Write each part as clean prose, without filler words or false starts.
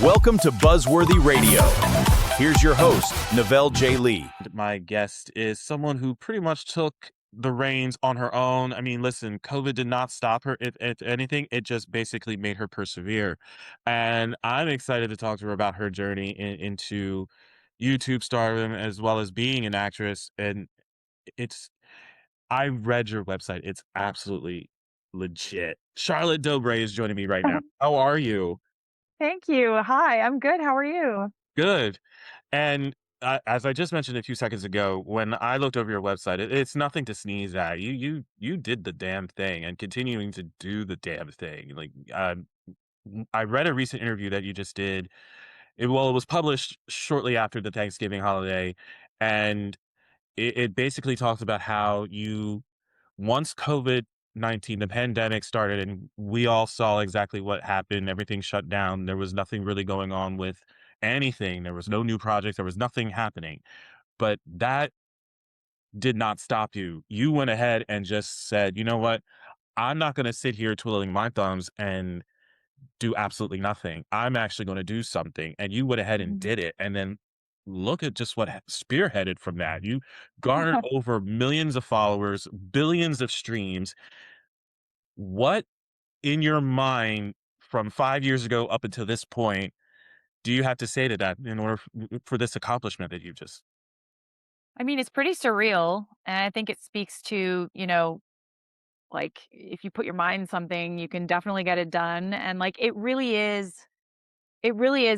Welcome to Buzzworthy Radio. Here's your host, Novell J. Lee. My guest is someone who pretty much took the reins on her own. I mean, listen, COVID did not stop her. If anything, it just basically made her persevere. And I'm excited to talk to her about her journey into YouTube stardom as well as being an actress. And it's, I read your website. It's absolutely legit. Charlotte Dobre is joining me right now. How are you? Thank you. Hi, I'm good. How are you? Good. And as I just mentioned a few seconds ago, when I looked over your website, it's nothing to sneeze at. You did the damn thing and continuing to do the damn thing. Like I read a recent interview that you just did. It was published shortly after the Thanksgiving holiday, and it basically talks about how you once COVID-19, the pandemic started, and we all saw exactly what happened. Everything shut down. There was nothing really going on with anything. There was no new projects. There was nothing happening. But that did not stop you. You went ahead and just said, you know what? I'm not going to sit here twiddling my thumbs and do absolutely nothing. I'm actually going to do something. And you went ahead and Mhm. did it. And then look at just what spearheaded from that. You garnered over millions of followers, billions of streams. What in your mind from 5 years ago up until this point do you have to say to that in order for this accomplishment that you've just I mean, it's pretty surreal, and I think it speaks to, like, if you put your mind to something, you can definitely get it done, and, like, it really is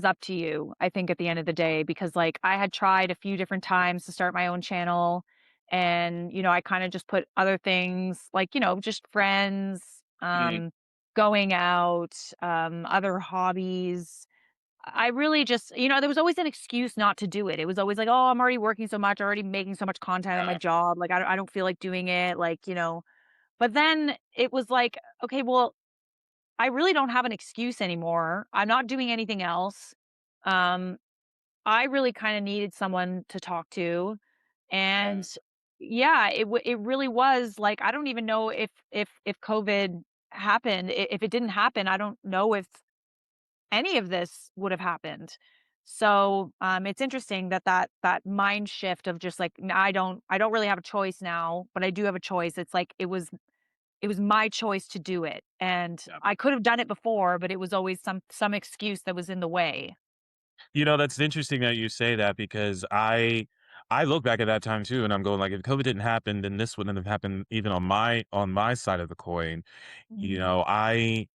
up to you, I think, at the end of the day, because, like, I had tried a few different times to start my own channel, and, I kinda just put other things, like, just friends, Mhm. going out, other hobbies. I really just there was always an excuse not to do it. It was always like, "Oh, I'm already working so much, already making so much content at my Yeah. job, like, I don't feel like doing it," but then it was like, "Okay, well, I really don't have an excuse anymore. I'm not doing anything else." Um, I really kinda needed someone to talk to, Yeah. and yeah, it really was, like, I don't even know if COVID happened. If it didn't happen, I don't know if any of this would have happened. So, it's interesting that mind shift of just like, I don't really have a choice now, but I do have a choice." It's like it was my choice to do it, and Yeah. I could have done it before, but it was always some excuse that was in the way. That's interesting that you say that because I look back at that time too, and I'm going like, if COVID didn't happen, then this wouldn't have happened even on my side of the coin. You Mhm, know, I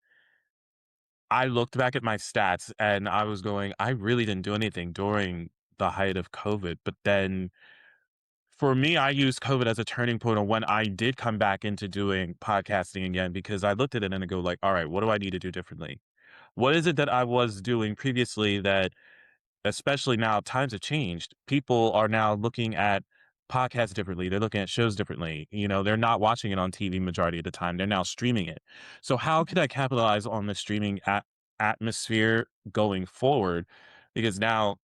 looked back at my stats and I was going, I really didn't do anything during the height of COVID. But then for me, I used COVID as a turning point on when I did come back into doing podcasting again because I looked at it and I go like, all right, what do I need to do differently? What is it that I was doing previously that, especially now, times have changed. People are now looking at podcasts differently. They're looking at shows differently. They're not watching it on TV majority of the time. They're now streaming it. So how could mhm. I capitalize on the streaming atmosphere going forward? Because now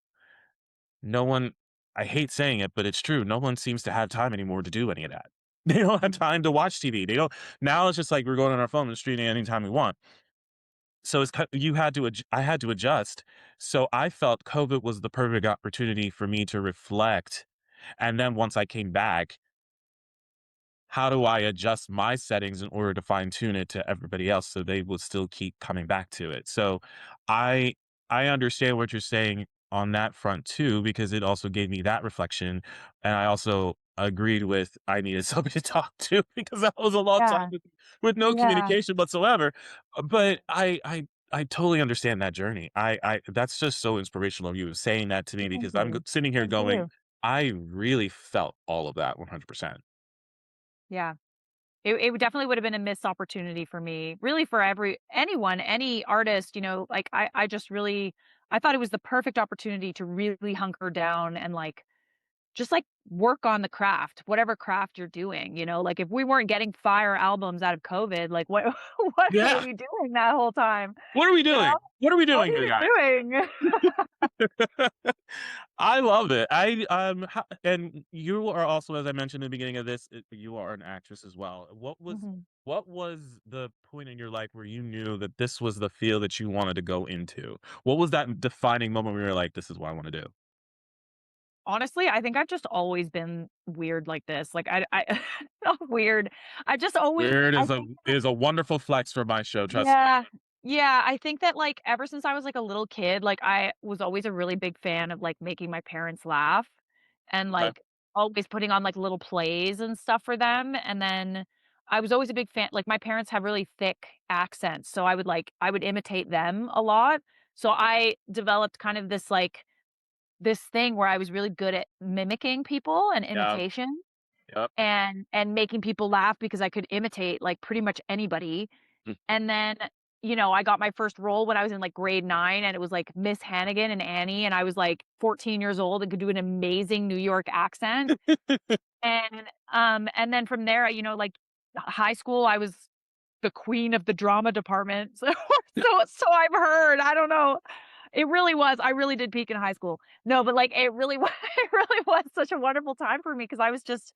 no one, I hate saying it, but it's true. No one seems to have time anymore to do any of that. They don't have time to watch TV. They don't. Now it's just like we're going on our phone and streaming anytime we want. So I had to adjust. So I felt COVID was the perfect opportunity for me to reflect. And then once I came back, how do I adjust my settings in order to fine tune it to everybody else so they will still keep coming back to it? So I I understand what you're saying on that front too, because it also gave me that reflection. And I also agreed with I needed somebody to talk to because that was a long time Yeah, with no yeah. communication whatsoever. But I totally understand that journey. I that's just so inspirational of you saying that to me Thank because you. sitting here Thank going, you. I really felt all of that 100%. Yeah. It definitely would have been a missed opportunity for me, really for anyone, any artist, like I just really I thought it was the perfect opportunity to really hunker down and like just like work on the craft, whatever craft you're doing, like if we weren't getting fire albums out of COVID, like what what were Yeah. we doing that whole time? What are we You know? doing? What are we What doing, are good we guys? doing? I love it. And you are also, as I mentioned in the beginning of this, you are an actress as well. Mhm. What was the point in your life where you knew that this was the field that you wanted to go into? What was that defining moment where you're like, this is what I want to do? Honestly, I think I've just always been weird like this. Like I not weird. I just always Weird I is a think wonderful flex for my show. Trust yeah. Yeah, I think that, like, ever since I was, like, a little kid, like, I was always a really big fan of, like, making my parents laugh and, me. Okay. like, always putting on, like, little plays and stuff for them, and then I was always a big fan like, my parents have really thick accents, so I would imitate them a lot. So I developed kind of this, like this thing where I was really good at mimicking people and Yeah. imitation Yep. and making people laugh because I could imitate, like, pretty much anybody. Mm. And then, I got my first role when I was in, like, grade 9, and it was, like, Miss Hannigan and Annie, and I was, like, 14 years old and could do an amazing New York accent. And then from there, like, high school, I was the queen of the drama department. So I've heard, I don't know. It really was I really did peak in high school. No, but, like, it really was it really was such a wonderful time for me because I was just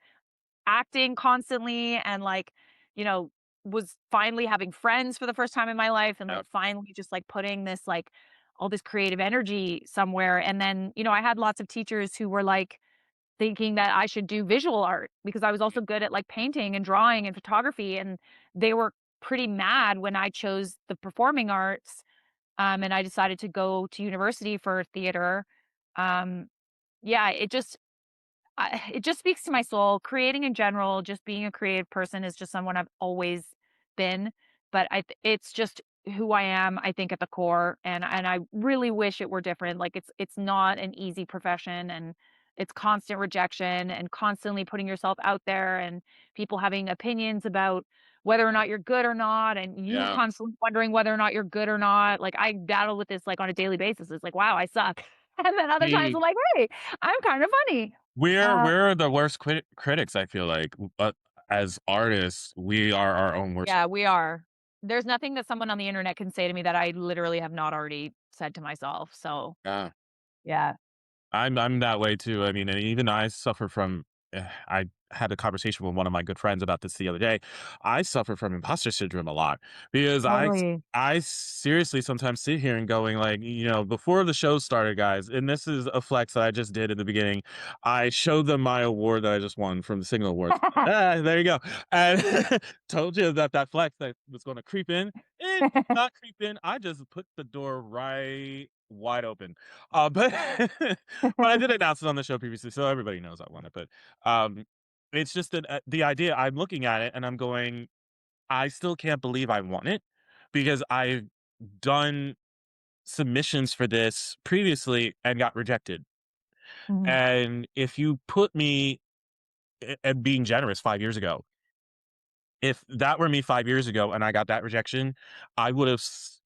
acting constantly and, like, you know, was finally having friends for the first time in my life and, Yep. like, finally just, like, putting this, like, all this creative energy somewhere, and then, I had lots of teachers who were, like, thinking that I should do visual art because I was also good at, like, painting and drawing and photography, and they were pretty mad when I chose the performing arts, and I decided to go to university for theater. Um, yeah, it just speaks to my soul. Creating in general, just being a creative person is just someone I've always been, but it's just who I am, I think, at the core, and I really wish it were different. Like, it's not an easy profession, and it's constant rejection and constantly putting yourself out there and people having opinions about whether or not you're good or not, and you Yeah. constantly wondering whether or not you're good or not. Like, I battle with this, like, on a daily basis. It's like, "Wow, I suck." And then other times I'm We like, "Hey, I'm kind of funny." Uh we're the worst critics, I feel like, but as artists, we are our own worst. Yeah, we are. There's nothing that someone on the internet can say to me that I literally have not already said to myself, so, Yeah. yeah. I'm that way too. I mean, and even I suffer from. I had a conversation with one of my good friends about this the other day. I suffer from imposter syndrome a lot because Totally. I seriously sometimes sit here and going like, before the show started, guys, and this is a flex that I just did in the beginning. I showed them my award that I just won from the Signal Awards. Ah, there you go. And told you that that flex that was going to creep in. It did not creep in. I just put the door right wide open. But but I did announce it on the show previously, so everybody knows I won it. But um, it's just that the idea. I'm looking at it and I'm going, I still can't believe I won it because I've done submissions for this previously and got rejected. Mhm, And if you put me and being generous 5 years ago, if that were me 5 years ago and I got that rejection, I would have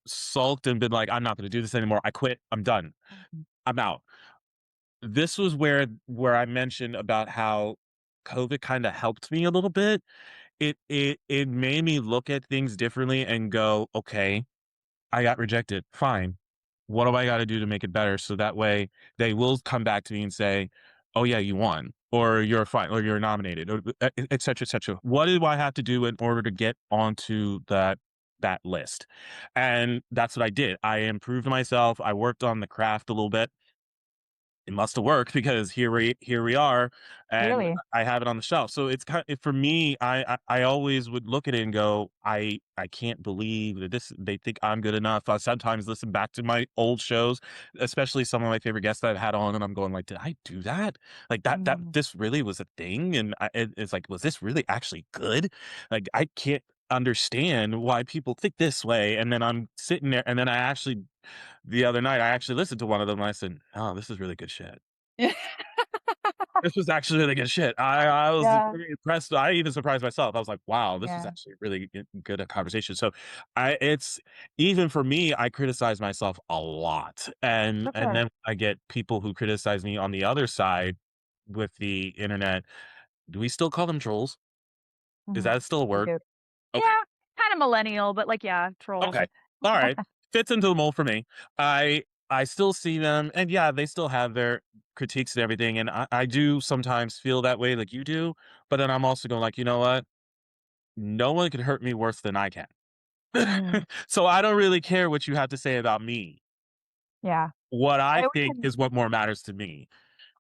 sulked and been like, I'm not going to do this anymore. I quit. I'm done. mhm, I'm out. This was where I mentioned about how COVID kinda helped me a little bit. It made me look at things differently and go, "Okay, I got rejected. Fine. What do I gotta do to make it better?" So that way, they will come back to me and say, "Oh, yeah, you won," or "You're fine," or "You're nominated," or et cetera, et cetera. What do I have to do in order to get onto that list? And that's what I did. I improved myself. I worked on the craft a little bit. It must have worked because here we are, and really. I have it on the shelf. So it's for me, I always would look at it and go, I can't believe that this they think I'm good enough. I sometimes listen back to my old shows, especially some of my favorite guests that I've had on, and I'm going like, did I do that? Like that Mhm. this really was a thing, and it's like, was this really actually good? Like I can't understand why people think this way, and then I'm sitting there, and then I actually the other night, I actually listened to one of them, and I said, "Oh, this is really good shit. This was actually really good shit." I was Yeah, very impressed. I even surprised myself. I was like, "Wow, this was yeah, actually really good a conversation." So, it's even for me, I criticize myself a lot, and for and sure. then I get people who criticize me on the other side with the internet. Do we still call them trolls? Is Mhm. that still a We word? do. Okay. Yeah, kinda millennial, but, like, yeah, trolls. Okay. Alright. Fits into the mold for me. I still see them, and yeah, they still have their critiques and everything, and I do sometimes feel that way like you do, but then I'm also going like, "You know what? No one can hurt me worse than I can." Mm, So I don't really care what you have to say about me. yeah. What I I always think is what more matters to me.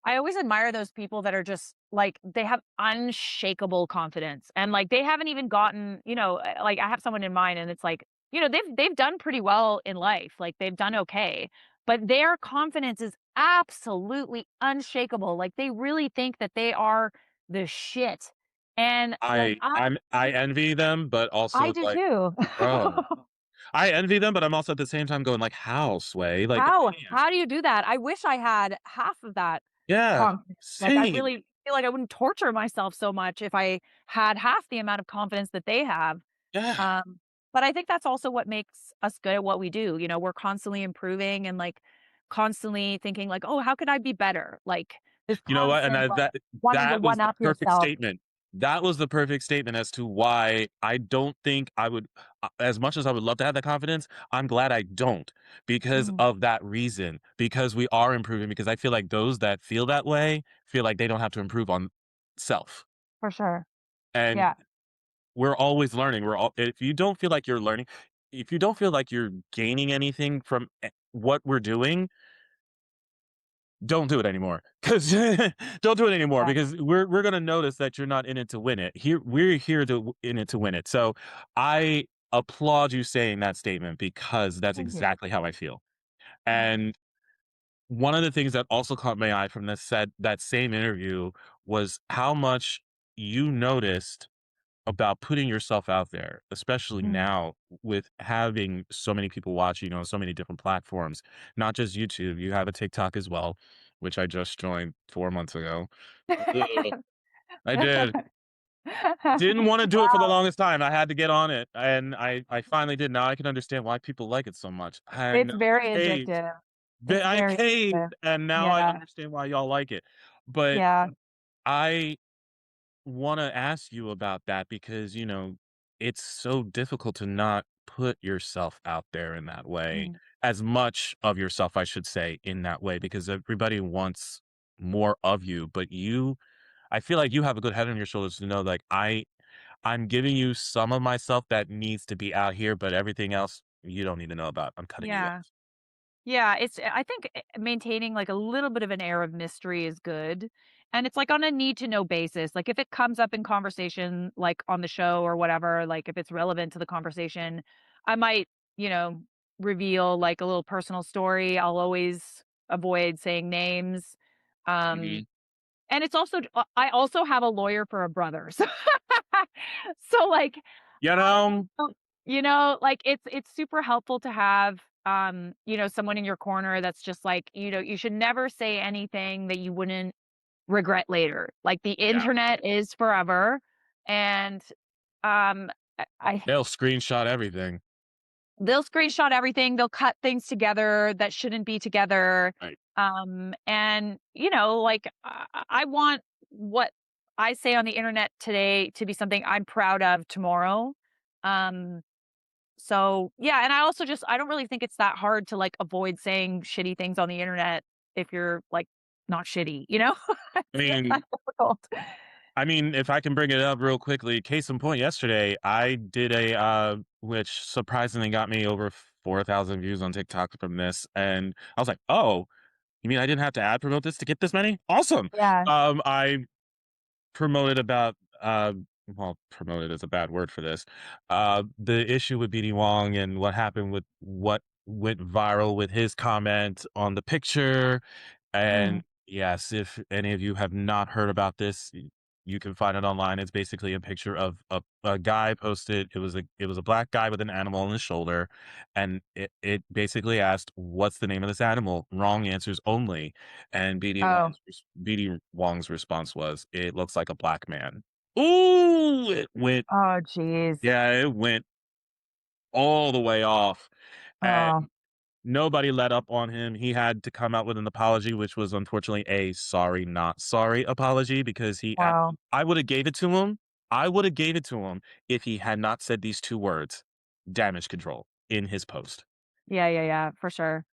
I always admire those people that are just like they have unshakable confidence and like they haven't even gotten, like I have someone in mind and it's like, they've done pretty well in life. Like they've done okay, but their confidence is absolutely unshakable. Like they really think that they are the shit. And like I envy them, but also I it's do like, too. "Bro." I envy them, but I'm also at the same time going like, "How, Sway?" Like, I How? can't. How do you do that? I wish I had half of that Yeah, confidence. Like, I same. really feel like I wouldn't torture myself so much if I had half the amount of confidence that they have. Yeah. Um, but I think that's also what makes us good at what we do. We're constantly improving and like constantly thinking like, "Oh, how could I be better?" Like this You know what? And constant like wanting to that was one the up perfect yourself. statement. That was the perfect statement as to why I don't think I would, as much as I would love to have that confidence, I'm glad I don't because Mm, of that reason. Because we are improving. Because I feel like those that feel that way feel like they don't have to improve on self. for sure. And Yeah. we're always learning. We're all, if you don't feel like you're learning, if you don't feel like you're gaining anything from what we're doing, don't do it anymore, because don't do it anymore Yeah. because we're gonna notice that you're not in it to win it. Here we're here to in it to win it. So I applaud you saying that statement because that's Thank you. exactly how I feel. Yeah. And one of the things that also caught my eye from this said that same interview was how much you noticed about putting yourself out there, especially Mm. now with having so many people watching on so many different platforms, not just YouTube. You have a TikTok as well, which I just joined 4 months ago. Ugh, I did. Didn't want to do it for the Wow. longest time. I had to get on it, and I finally did. Now I can understand why people like it so much. And It's very caved. addictive. It's I very addictive. caved, and now I Yeah. understand why y'all like it. But Yeah. I want to ask you about that because, it's so difficult to not put yourself out there in that way, Mm. as much of yourself, I should say, in that way, because everybody wants more of you. But I feel like you have a good head on your shoulders to know, like, I'm giving you some of myself that needs to be out here, but everything else you don't need to know about. I'm cutting you Yeah. off. Yeah, I think maintaining like a little bit of an air of mystery is good. And it's like on a need to know basis. Like if it comes up in conversation, like on the show or whatever, like if it's relevant to the conversation, I might, you know, reveal like a little personal story. I'll always avoid saying names. Um, Mhm. and it's also, I also have a lawyer for a brother. So, so like, You know, Oh, like, it's super helpful to have, someone in your corner that's just like, you should never say anything that you wouldn't regret later. Like, the yeah, internet is forever, and, I they'll screenshot everything. they'll screenshot everything, they'll cut things together that shouldn't be together, Right. and, like, I want what I say on the internet today to be something I'm proud of tomorrow, um so, yeah, and I don't really think it's that hard to, like, avoid saying shitty things on the internet if you're, like, not shitty, you know? I It's not mean, that difficult. if I can bring it up real quickly, case in point, yesterday I did which surprisingly got me over 4,000 views on TikTok from this, and I was like, "Oh, you mean I didn't have to ad promote this to get this many? Awesome!" Yeah. I promoted about, well, promoted is a bad word for this, the issue with BD Wong and what happened with what went viral with his comment on the picture, Mm. and yes, if any of you have not heard about this, you can find it online. It's basically a picture of a guy posted. It was a black guy with an animal on his shoulder, and it basically asked, "What's the name of this animal?" Wrong answers only. And Oh. BD Wong's response was, "It looks like a black man." Ooh, it went. Oh, jeez. Yeah, it went all the way off. Oh, Nobody let up on him. He had to come out with an apology, which was unfortunately a sorry, not sorry apology because wow. I would have gave it to him. I would have gave it to him if he had not said these 2 words, damage control, in his post. Yeah, yeah, yeah, for sure.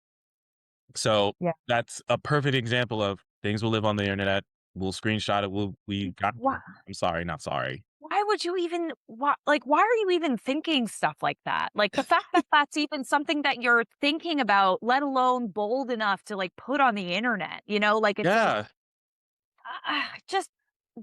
So Yeah. that's a perfect example of things will live on the internet. We'll screenshot it. We got. Why I'm sorry, not sorry. why would you even why are you even thinking stuff like that? Like, the fact that that's even something that you're thinking about, let alone bold enough to, like, put on the internet, like, it's Yeah, just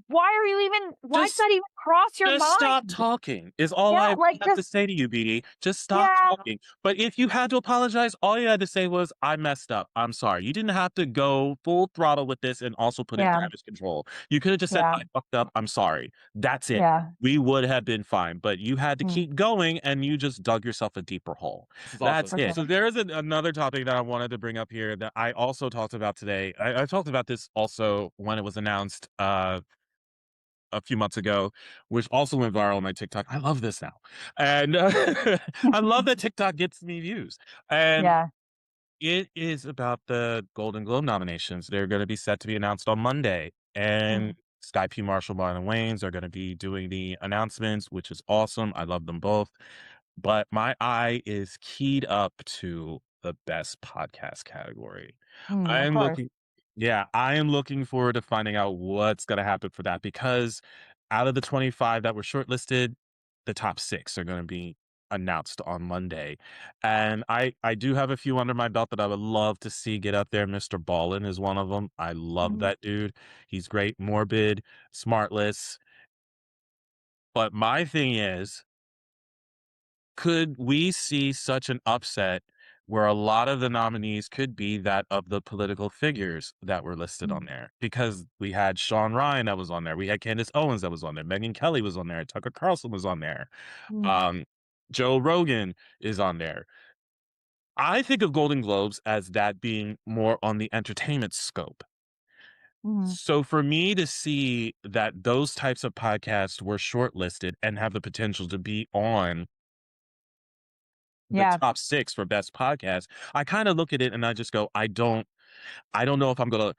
why are you even why does just that even cross your Just stop mind? talking is all Yeah, I like, have to just say to you, BD. Just stop yeah, talking. But if you had to apologize, all you had to say was, "I messed up. I'm sorry." You didn't have to go full throttle with this and also put in yeah, damage control. You could have just said, yeah, "I fucked up. I'm sorry." That's it. yeah, We would have been fine, but you had to mm, keep going and you just dug yourself a deeper hole. This is That's for it. sure. So there is another topic that I wanted to bring up here that I also talked about today. I talked about this also when it was announced a few months ago, which also went viral on my TikTok. I love this now. And I love that TikTok gets me views. And Yeah, it is about the Golden Globe nominations. They're going to be set to be announced on Monday. And mm, Sky P. Marshall, Marlon Wayans are going to be doing the announcements, which is awesome. I love them both. But my eye is keyed up to the best podcast category. I of am course. looking yeah, I am looking forward to finding out what's gonna happen for that because out of the 25 that were shortlisted, the top 6 are gonna be announced on Monday. And I do have a few under my belt that I would love to see get up there. Mr. Ballin is one of them. I love Mhm, that dude. He's great, morbid, smartless. But my thing is, could we see such an upset where a lot of the nominees could be that of the political figures that were listed on mm, there? Because we had Sean Ryan that was on there, we had Candace Owens that was on there, Megyn Kelly was on there, Tucker Carlson was on there, mm, um, Joe Rogan is on there. I think of Golden Globes as that being more on the entertainment scope. mhm. So for me to see that those types of podcasts were shortlisted and have the potential to be on the Yeah, top 6 for best podcast, I kinda look at it and I just go, I don't know if I'm gonna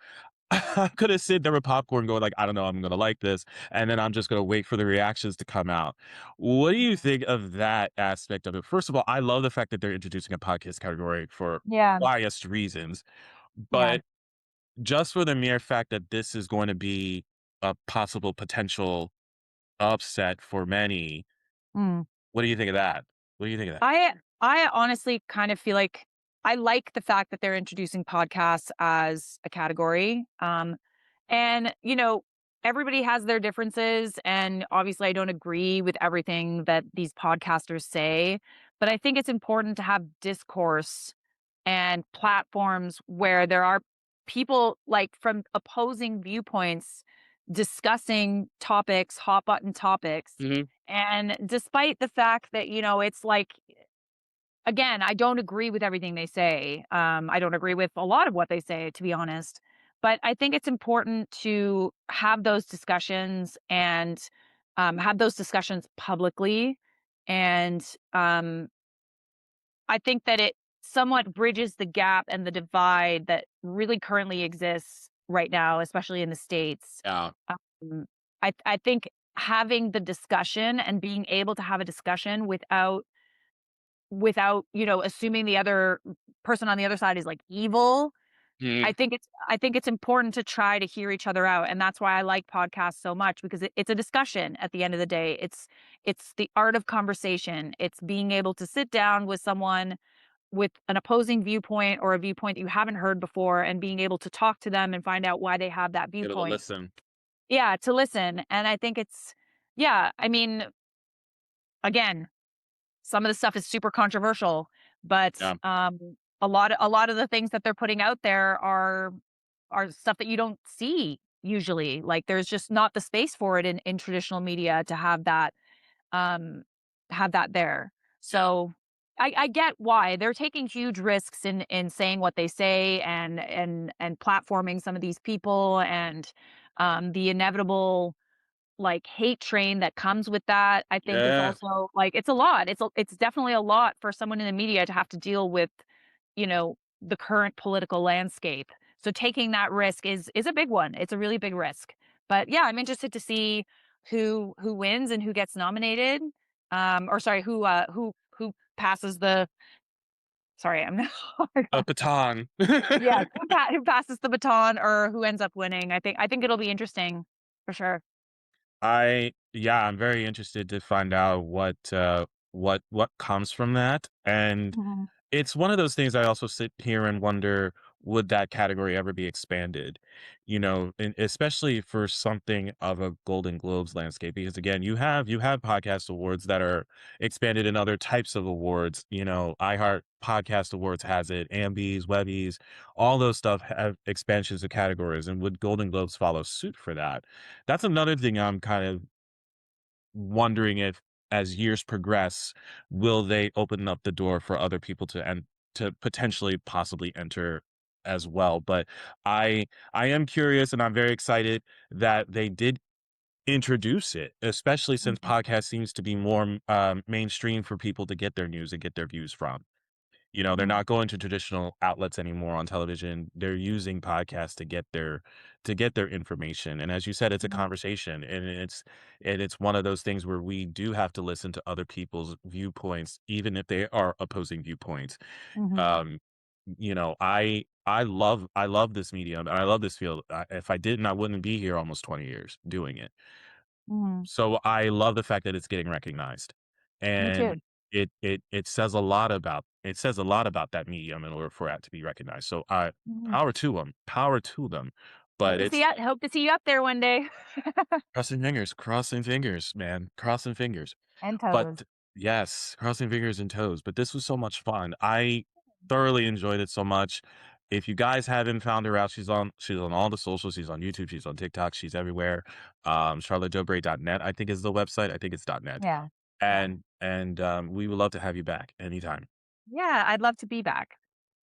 I'm gonna sit there with popcorn going like, "I don't know, I'm gonna like this," and then I'm just gonna wait for the reactions to come out. What do you think of that aspect of it? First of all, I love the fact that they're introducing a podcast category for yeah, biased reasons, yeah, but just for the mere fact that this is going to be a possible potential upset for many, mm. what do you think of that? What do you think of that? I honestly kind of feel like I like the fact that they're introducing podcasts as a category. And everybody has their differences, and obviously, I don't agree with everything that these podcasters say, but I think it's important to have discourse and platforms where there are people like from opposing viewpoints discussing topics, hot button topics. Mhm. And despite the fact that, it's like, again, I don't agree with everything they say. I don't agree with a lot of what they say, to be honest. But I think it's important to have those discussions and have those discussions publicly. And I think that it somewhat bridges the gap and the divide that really currently exists right now, especially in the States. Yeah. Um, I think having the discussion and being able to have a discussion without assuming the other person on the other side is like evil. Mhm. I think it's important to try to hear each other out, and that's why I like podcasts so much because it's a discussion at the end of the day. It's the art of conversation. It's being able to sit down with someone with an opposing viewpoint or a viewpoint that you haven't heard before and being able to talk to them and find out why they have that Able to viewpoint. listen. Yeah, to listen. And I think yeah, I mean, again, some of the stuff is super controversial, but Yeah. a lot of the things that they're putting out there are stuff that you don't see usually. Like there's just not the space for it in traditional media to um have that there. Yeah. So I get why they're taking huge risks in saying what they say and platforming some of these people and the inevitable like hate train that comes with that. I think is Yeah. also like it's a lot. It's definitely a lot for someone in the media to have to deal with, the current political landscape. So taking that risk is a big one. It's a really big risk. But yeah, I'm interested to see who wins and who gets nominated. Or sorry, who passes the Sorry, I'm A baton. yeah, who passes the baton or who ends up winning. I think it'll be interesting for sure. I'm very interested to find out what comes from that. And Mhm, it's one of those things I also sit here and wonder, would that category ever be expanded? And especially for something of a Golden Globes landscape, because again, you have podcast awards that are expanded in other types of awards. iHeart Podcast Awards has it, Ambies, Webbies, all those stuff have expansions of categories. And would Golden Globes follow suit for that? That's another thing I'm kind of wondering if, as years progress, will they open up the door for other people to potentially possibly enter as well. But I am curious and I'm very excited that they did introduce it, especially since mhm, podcast seems to be more mainstream for people to get their news and get their views from. They're mhm, not going to traditional outlets anymore on television. They're using podcasts to get their information. And as you said, it's a mhm, conversation, and it's one of those things where we do have to listen to other people's viewpoints, even if they are opposing viewpoints. mhm, Um, I love this medium and I love this field. If I didn't, I wouldn't be here almost 20 years doing it. mhm. So I love the fact that it's getting recognized, Me too. and it says a lot about that medium in order for that to be recognized. So Mhm. power to them. But it's Hope to see you up there one day. crossing fingers, man, crossing fingers. And But toes. yes, crossing fingers and toes. But this was so much fun. I thoroughly enjoyed it so much. If you guys haven't found her out, she's on all the socials. She's on YouTube. She's on TikTok. She's everywhere. CharlotteDobre.net, I think, is the website. I think it's .net. Yeah, yeah. And we would love to have you back anytime. Yeah, I'd love to be back.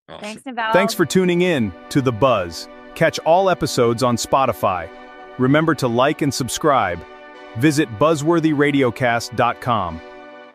Awesome. Thanks, Thanks Nivelle. for tuning in to The Buzz. Catch all episodes on Spotify. Remember to like and subscribe. Visit buzzworthyradiocast.com.